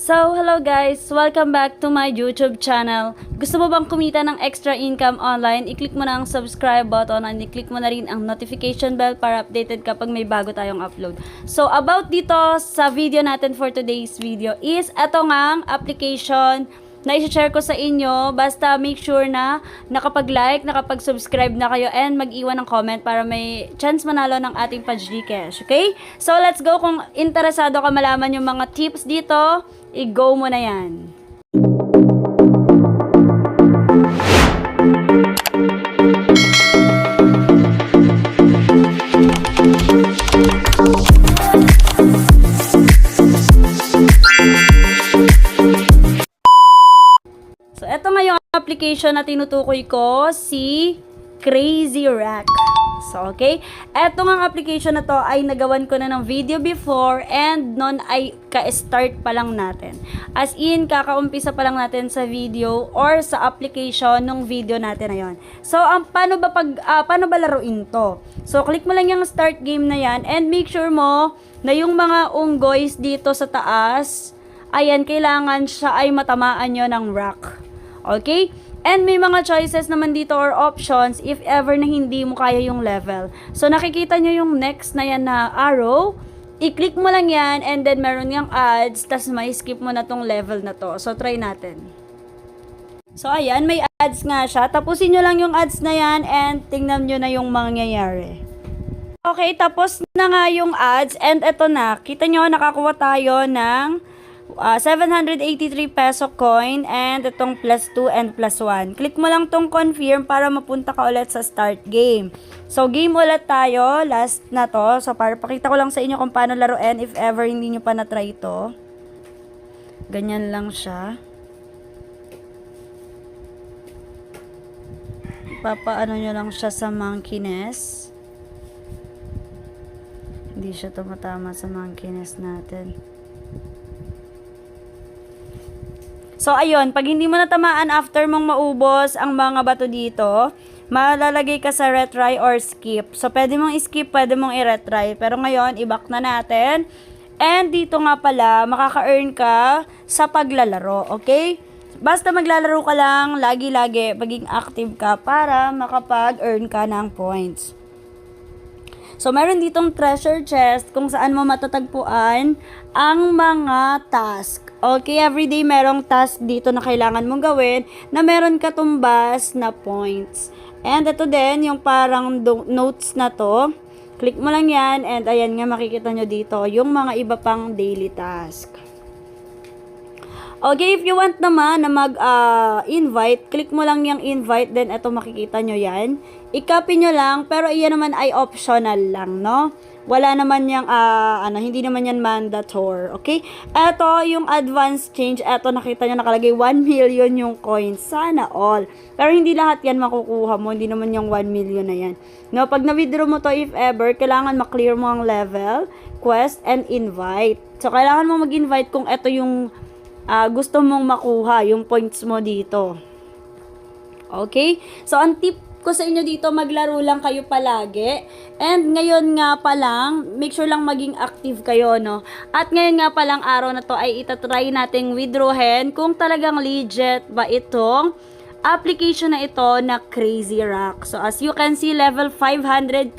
Hello guys! Welcome back to my YouTube channel. Gusto mo bang kumita ng extra income online? I-click mo na ang subscribe button and i-click mo na rin ang notification bell para updated kapag may bago tayong upload. So, about dito sa video natin for today's video is eto ngang application na i-share ko sa inyo. Basta make sure na nakapag-like, nakapag-subscribe na kayo and mag-iwan ng comment para may chance manalo ng ating Pudge Cash. Okay? So, let's go. Kung interesado ka malaman yung mga tips dito, i-go mo na yan. So, eto nga yung application na tinutukoy ko, si Crazy Rack. So, okay? Eto nga application na to ay nagawan ko na ng video before and non ay ka-start pa lang natin. As in, kakaumpisa pa lang natin sa video or sa application ng video natin na yon. So, paano ba laruin to? So, click mo lang yung start game na yan and make sure mo na yung mga unggoys dito sa taas, ayan, kailangan siya ay matamaan nyo ng rack. Okay? And may mga choices naman dito or options if ever na hindi mo kaya yung level. So, nakikita nyo yung next na yan na arrow. I-click mo lang yan and then meron yung ads. Tas may skip mo na tong level na to. So, try natin. So, ayan. May ads nga siya. Tapusin nyo lang yung ads na yan and tingnan nyo na yung mangyayari. Okay, tapos na nga yung ads and eto na. Kita nyo, nakakuha tayo ng 783 peso coin and itong plus 2 and plus 1. Click mo lang tong confirm para mapunta ka ulit sa start game. So, game ulit tayo. Last na to. So, para pakita ko lang sa inyo kung paano laruin if ever hindi nyo pa na-try ito. Ganyan lang siya. Papaano nyo lang siya sa monkeyness. Hindi siya tumatama sa monkeyness natin. So, ayun, pag hindi mo natamaan after mong maubos ang mga bato dito, malalagay ka sa retry or skip. So, pwede mong skip, pwede mong i-retry. Pero ngayon, i-back na natin. And dito nga pala, makaka-earn ka sa paglalaro, okay? Basta maglalaro ka lang, lagi-lagi, maging active ka para makapag-earn ka ng points. So, meron ditong treasure chest kung saan mo matatagpuan ang mga task. Okay, everyday merong task dito na kailangan mong gawin na meron katumbas na points. And ito din, yung parang notes na to. Click mo lang yan and ayan nga makikita nyo dito yung mga iba pang daily task. Okay, if you want naman na mag-invite, click mo lang yung invite, then ito makikita nyo yan. I-copy nyo lang, pero iyan naman ay optional lang, no? Wala naman yung, hindi naman yan mandatory, okay? Ito, yung advance change, ito nakita nyo nakalagay 1 million yung coins. Sana all. Pero hindi lahat yan makukuha mo, hindi naman yung 1 million na yan. No, pag na-withdraw mo to, if ever, kailangan maklear mo ang level, quest, and invite. So, kailangan mo mag-invite kung ito yung gusto mong makuha, yung points mo dito. Okay? So, ang tip ko sa inyo dito, maglaro lang kayo palagi. And ngayon nga pa lang, make sure lang maging active kayo, no? At ngayon nga pa lang araw na to ay itatry nating withdrawin kung talagang legit ba itong application na ito na Crazy Rack. So, as you can see, level 559,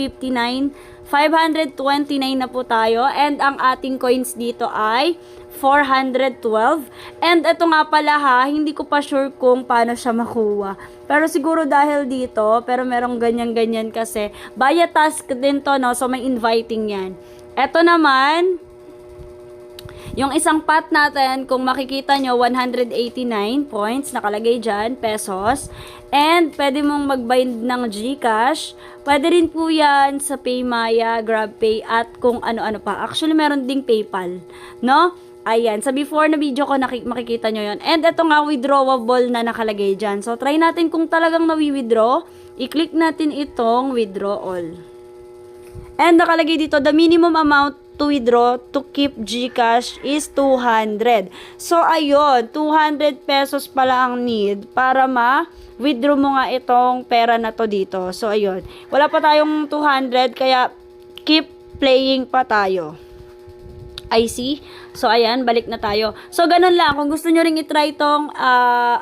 529 na po tayo. And ang ating coins dito ay 412. And ito nga pala ha, hindi ko pa sure kung paano siya makuha. Pero siguro dahil dito, pero merong ganyan-ganyan kasi. Via task din to, no? So, may inviting yan. Ito naman, yung isang pot natin, kung makikita nyo, 189 points, nakalagay dyan, pesos. And, pwede mong mag-bind ng GCash. Pwede rin po yan sa Paymaya, GrabPay, at kung ano-ano pa. Actually, meron ding PayPal, no? Ayan, sa before na video ko, makikita nyo yon. And ito nga, withdrawable na nakalagay dyan. So, try natin kung talagang nawi-withdraw. I-click natin itong withdraw all. And nakalagay dito, the minimum amount to withdraw to keep GCash is 200. So, ayun, 200 pesos pala ang need para ma-withdraw mo nga itong pera na to dito. So, ayun. Wala pa tayong 200, kaya keep playing pa tayo. IC. So, ayan, balik na tayo. So, ganun lang. Kung gusto nyo ring itry itong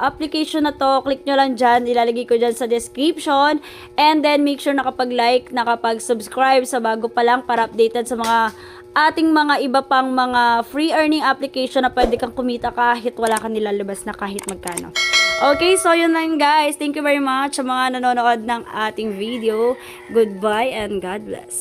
application na to, click nyo lang dyan. Ilalagay ko dyan sa description. And then, make sure nakapag-like, nakapag-subscribe sa bago pa lang para updated sa mga ating mga iba pang mga free earning application na pwede kang kumita kahit wala kang nilalabas na kahit magkano. Okay, so yun lang guys. Thank you very much sa mga nanonood ng ating video. Goodbye and God bless.